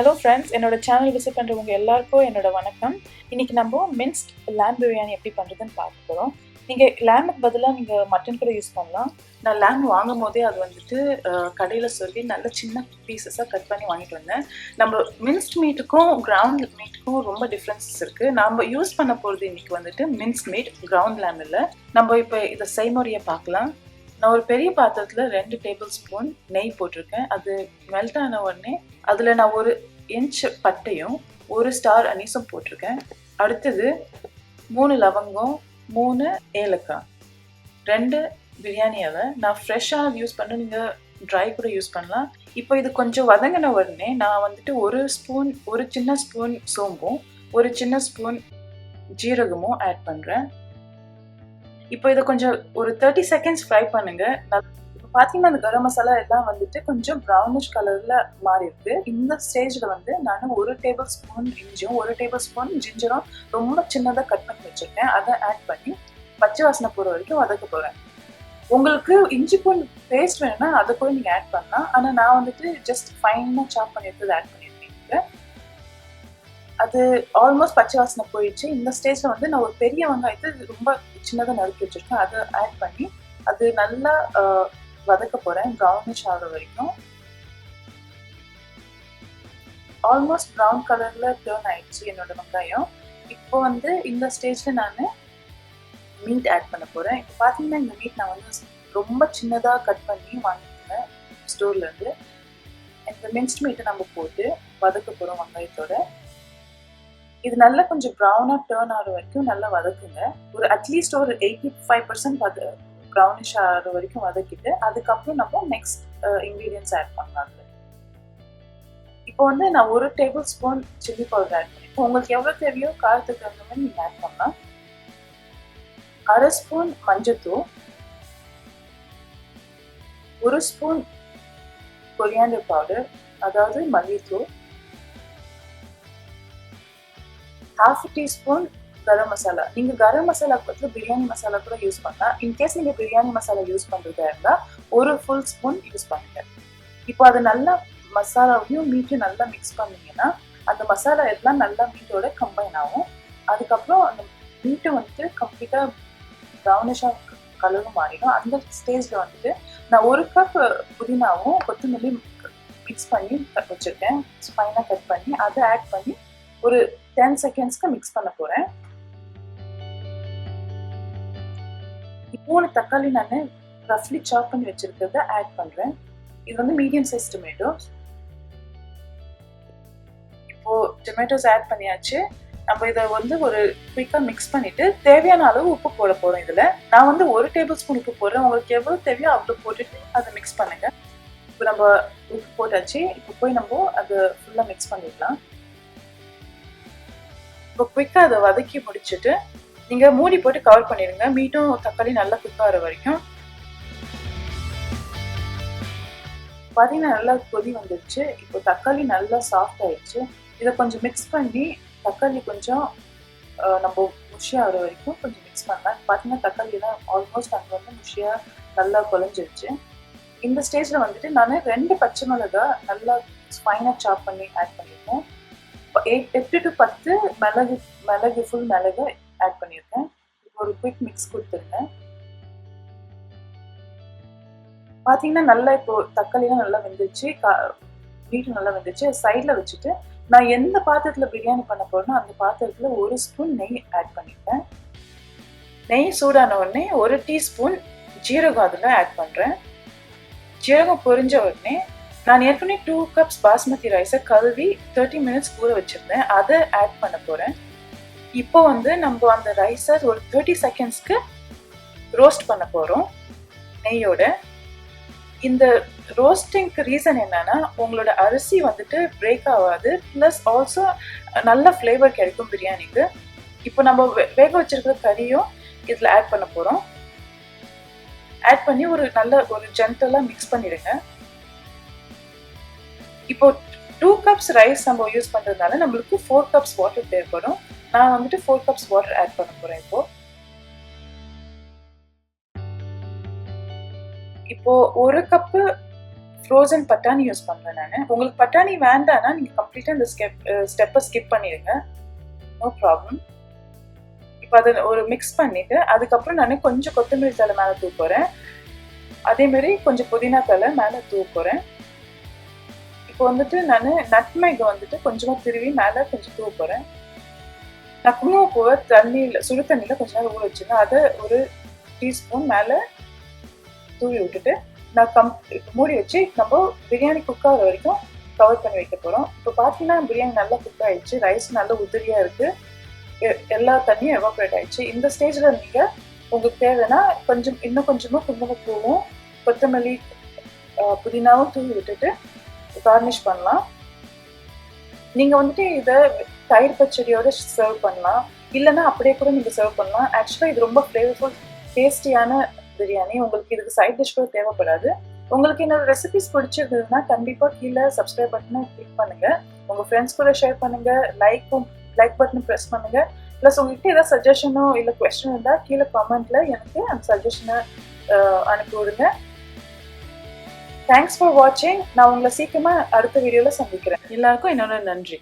Hello friends, என்னோட channel visit பண்ணுறவங்க எல்லாருக்கும் என்னோட வணக்கம். இன்றைக்கி நம்ம மின்ஸ்ட் லேம் பிரியாணி எப்படி பண்ணுறதுன்னு பார்க்க போகிறோம். நீங்கள் லேமுக்கு பதிலாக நீங்கள் மட்டன் கூட யூஸ் பண்ணலாம். நான் லேம் வாங்கும் போதே அது வந்துட்டு கடையில் சொல்லி நல்ல சின்ன பீசஸாக கட் பண்ணி வாங்கிட்டு வந்தேன். நம்ம மின்ஸ்ட் மீட்டுக்கும் கிரவுண்ட் மீட்டுக்கும் ரொம்ப டிஃப்ரென்சஸ் இருக்குது. நம்ம யூஸ் பண்ண போகிறது இன்றைக்கி வந்துட்டு மின்ஸ்ட் மீட், கிரவுண்ட் லேம் இல்லை. நம்ம இப்போ இதை செய்முறையை பார்க்கலாம். நான் ஒரு பெரிய பாத்திரத்தில் 2 டேபிள் ஸ்பூன் நெய் போட்டிருக்கேன். அது மெல்ட் ஆன உடனே அதில் நான் 1 இன்ச் பட்டையும் 1 ஸ்டார் அனீஸும் போட்டிருக்கேன். அடுத்தது 3 லவங்கம், 3 ஏலக்காய், 2 பிரியாணி இலை. நான் ஃப்ரெஷ்ஷாக யூஸ் பண்ண, நீங்கள் ட்ரை கூட யூஸ் பண்ணலாம். இப்போ இது கொஞ்சம் வதங்கின உடனே நான் வந்துட்டு 1 சின்ன ஸ்பூன் சோம்பும் 1 சின்ன ஸ்பூன் ஜீரகமும் ஆட் பண்ணுறேன். இப்போ இதை கொஞ்சம் ஒரு 30 செகண்ட்ஸ் ஃப்ரை பண்ணுங்க. இப்போ பார்த்தீங்கன்னா அந்த கரம் மசாலா எல்லாம் வந்துட்டு கொஞ்சம் ப்ரௌனிஷ் கலரில் மாறி இருக்கு. இந்த ஸ்டேஜில் வந்து நான் 1 டேபிள் ஸ்பூன் இஞ்சியும் 1 டேபிள் ஸ்பூன் ஜிஞ்சரும் ரொம்ப சின்னதாக கட் பண்ணி வச்சுருக்கேன். அதை ஆட் பண்ணி பச்சை வாசனை போகிற வரைக்கும் வதக்க போகிறேன். உங்களுக்கு இஞ்சி பூண்டு பேஸ்ட் வேணும்னா அதை கூட நீங்கள் ஆட் பண்ணலாம். ஆனால் நான் வந்துட்டு ஜஸ்ட் ஃபைனாக சாப் பண்ணிட்டு ஆட் பண்ணியிருக்கேன். அது ஆல்மோஸ்ட் பச்சை வாசனை போயிடுச்சு. இந்த ஸ்டேஜில் வந்து நான் ஒரு பெரிய வெங்காயத்தை ரொம்ப சின்னதாக நறுக்கி வச்சுருக்கேன். அதை ஆட் பண்ணி அது நல்லா வதக்க போகிறேன் ப்ரௌனிஷ் ஆகிற வரைக்கும். ஆல்மோஸ்ட் ப்ரௌன் கலரில் டர்ன் ஆயிடுச்சு என்னோட வெங்காயம். இப்போ வந்து இந்த ஸ்டேஜில் நான் மீட் ஆட் பண்ண போகிறேன். இப்போ பார்த்தீங்கன்னா இந்த மீட் நான் வந்து ரொம்ப சின்னதாக கட் பண்ணி வாங்கிட்டேன் ஸ்டோர்லேருந்து. இந்த மின்ஸ்ட் மீட்டை நம்ம போட்டு வதக்க போகிறோம் வெங்காயத்தோட. இது நல்லா கொஞ்சம் ப்ரௌனாக டேர்ன் ஆகிற வரைக்கும் நல்லா வதக்குங்க. ஒரு அட்லீஸ்ட் ஒரு 85% ப்ரௌனிஷ் ஆகிற வரைக்கும் வதக்கிட்டு அதுக்கப்புறம் நம்ம நெக்ஸ்ட் இன்க்ரீடியன்ஸ் ஆட் பண்ணலாம். இப்போ வந்து நான் 1 tablespoon chilli powder add பண்ணிப்போம். உங்களுக்கு எவ்வளோ தேவையோ காரத்துக்கு தகுந்த மாதிரி நீங்கள் ஆட் பண்ணலாம். 1/2 ஸ்பூன் மஞ்சத்தூள், 1 ஸ்பூன் கொரியாண்டர் பவுடர், அதாவது மல்லித்தூள், 1/2 டீஸ்பூன் கரம் மசாலா. நீங்கள் கரம் மசாலா பற்றி பிரியாணி மசாலா கூட யூஸ் பண்ணலாம். இன்கேஸ் நீங்கள் பிரியாணி மசாலா யூஸ் பண்ணுறதா இருந்தால் 1 ஃபுல் ஸ்பூன் யூஸ் பண்ணுங்க. இப்போ அது நல்லா மசாலாவையும் மீட்டையும் நல்லா மிக்ஸ் பண்ணிங்கன்னா அந்த மசாலா எல்லாம் நல்லா மீட்டோட கம்பைன் ஆகும். அதுக்கப்புறம் அந்த மீட்டை வந்துட்டு கம்ப்ளீட்டாக ப்ரௌனிஷாக கலரும் மாறிடும். அந்த ஸ்டேஜில் வந்துட்டு நான் 1 கப் புதினாவும் கொத்தமல்லி மிக்ஸ் பண்ணி வச்சுருக்கேன், ஸ்பைனாக கட் பண்ணி அதை ஆட் பண்ணி ஒரு 10 செகண்ட்ஸ்க்கு மிக்ஸ் பண்ண போகிறேன். 3 தக்காளி நான் ரஃப்லி சாப் பண்ணி வச்சிருக்கிறத ஆட் பண்ணுறேன். இது வந்து மீடியம் சைஸ் டொமேட்டோஸ். இப்போ டொமேட்டோஸ் ஆட் பண்ணியாச்சு. நம்ம இதை வந்து ஒரு குயிக்காக மிக்ஸ் பண்ணிட்டு தேவையான அளவு உப்பு போட போகிறோம். இதில் நான் வந்து 1 டேபிள் ஸ்பூன் உப்பு போடுறேன். உங்களுக்கு எவ்வளோ தேவையோ அவ்வளோ போட்டுட்டு அதை மிக்ஸ் பண்ணுங்க. இப்போ நம்ம உப்பு போட்டாச்சு. இப்போ போய் நம்ம அதை ஃபுல்லாக மிக்ஸ் பண்ணிடலாம். இப்போ குயிக்காக அதை வதக்கி முடிச்சுட்டு நீங்கள் மூடி போட்டு கவர் பண்ணிடுங்க. மீட்டும் தக்காளி நல்லா குக் ஆகிற வரைக்கும். பார்த்தீங்கன்னா நல்லா கொதி வந்துடுச்சு. இப்போ தக்காளி நல்லா சாஃப்ட் ஆயிடுச்சு. இதை கொஞ்சம் மிக்ஸ் பண்ணி தக்காளி கொஞ்சம் நம்ம முஷியாக ஆகிற வரைக்கும் கொஞ்சம் மிக்ஸ் பண்ணலாம். பார்த்தீங்கன்னா தக்காளியெல்லாம் ஆல்மோஸ்ட் அங்கே வந்து முஷியாக நல்லா குழஞ்சிருச்சு. இந்த ஸ்டேஜில் வந்துட்டு நான் 2 பச்சை மிளகாய் நல்லா ஃபைனாக சாப் பண்ணி ஆட் பண்ணியிருக்கேன். 8 to 10 மிளகு ஃபுல் மிளகு ஆட் பண்ணியிருக்கேன். இப்போ ஒரு குயிக் மிக்ஸ் கொடுத்துருக்கேன். பார்த்தீங்கன்னா நல்லா இப்போ தக்காளிலாம் நல்லா வெந்துச்சு, மீட்டும் நல்லா வெந்துச்சு. சைடில் வச்சுட்டு நான் எந்த பாத்திரத்தில் பிரியாணி பண்ண போகிறேன்னா அந்த பாத்திரத்தில் 1 ஸ்பூன் நெய் ஆட் பண்ணியிருக்கேன். நெய் சூடான உடனே 1 டீஸ்பூன் ஜீரகம் அதில் ஆட் பண்ணுறேன். ஜீரகம் பொரிஞ்ச உடனே நான் ஏற்கனவே 2 கப்ஸ் பாஸ்மதி ரைஸை கழுவி 30 மினிட்ஸ் ஊற வச்சுருந்தேன். அதை ஆட் பண்ண போகிறேன். இப்போ வந்து நம்ம அந்த ரைஸை ஒரு 30 செகண்ட்ஸ்க்கு ரோஸ்ட் பண்ண போகிறோம் நெய்யோட. இந்த ரோஸ்டிங்க்கு ரீசன் என்னன்னா உங்களோட அரிசி வந்துட்டு பிரேக் ஆகாது, ப்ளஸ் ஆல்சோ நல்ல ஃப்ளேவர் கிடைக்கும் பிரியாணிக்கு. இப்போ நம்ம வேக வச்சிருக்கிற கறியும் இதில் ஆட் பண்ண போகிறோம். ஆட் பண்ணி ஒரு ஜென்டலாக மிக்ஸ் பண்ணிடுங்க. இப்போ 2 கப்ஸ் ரைஸ் நம்ம யூஸ் பண்ணுறதுனால நம்மளுக்கு 4 கப்ஸ் வாட்டர் தேவைப்படும். நான் வந்துட்டு 4 கப்ஸ் வாட்டர் ஆட் பண்ண போகிறேன். இப்போ 1 கப்பு ஃப்ரோசன் பட்டாணி யூஸ் பண்ணுறேன் நான். உங்களுக்கு பட்டாணி வேண்டாம்னா நீங்கள் கம்ப்ளீட்டாக இந்த ஸ்டெப்பை ஸ்கிப் பண்ணிடுங்க, நோ ப்ராப்ளம். இப்போ அதை ஒரு மிக்ஸ் பண்ணிவிட்டு அதுக்கப்புறம் நான் கொஞ்சம் கொத்தமல்லி தழை மேலே தூவ போகிறேன். அதேமாரி கொஞ்சம் புதினா தழை மேலே தூவ போகிறேன். இப்போ வந்துட்டு நான் நட்மெக் வந்துட்டு கொஞ்சமாக திருவி மேலே கொஞ்சம் தூவ போகிறேன். நான் குங்குமப்பூவை சுடு தண்ணியில் கொஞ்ச நேரம் ஊற வச்சுருந்தேன். அதை ஒரு டீஸ்பூன் மேலே தூவி விட்டுட்டு நான் மூடி வச்சு நம்ம பிரியாணி குக் ஆகிற வரைக்கும் கவர் பண்ணி வைக்க போகிறோம். இப்போ பார்த்தீங்கன்னா பிரியாணி நல்லா குக் ஆகிடுச்சு, ரைஸ் நல்லா உதிரியாக இருக்குது, எல்லா தண்ணியும் எவாப்ரேட் ஆகிடுச்சு. இந்த ஸ்டேஜில் நீங்கள் உங்களுக்கு தேவைன்னா இன்னும் கொஞ்சமாக குங்குமப்பூவும் கொத்தமல்லி புதினாவும் தூவி விட்டுட்டு கார்னிஷ் பண்ணலாம். நீங்கள் வந்துட்டு இதை தயிர் பச்சடியோட சர்வ் பண்ணலாம், இல்லைன்னா அப்படியே கூட நீங்கள் சர்வ் பண்ணலாம். ஆக்சுவலாக இது ரொம்ப ஃப்ளேவர்ஃபுல் டேஸ்டியான பிரியாணி. உங்களுக்கு இதுக்கு சைட் டிஷ் கூட தேவைப்படாது. உங்களுக்கு என்னோட ரெசிபிஸ் பிடிச்சிருந்ததுன்னா கண்டிப்பாக கீழே சப்ஸ்கிரைப் பட்டனை கிளிக் பண்ணுங்கள், உங்கள் ஃப்ரெண்ட்ஸ் கூட ஷேர் பண்ணுங்கள், லைக் பட்டனை ப்ரெஸ் பண்ணுங்கள். ப்ளஸ் உங்கள்கிட்ட ஏதாவது சஜஷனோ இல்லை கொஸ்டின் இருந்தால் கீழே கமெண்ட்டில் எனக்கு அந்த சஜஷனை அனுப்பி விடுங்க. தேங்க்ஸ் ஃபார் வாட்சிங். நான் உங்களை சீக்கிரமாக அடுத்த வீடியோவில் சந்திக்கிறேன். எல்லாருக்கும் என்னோட நன்றி.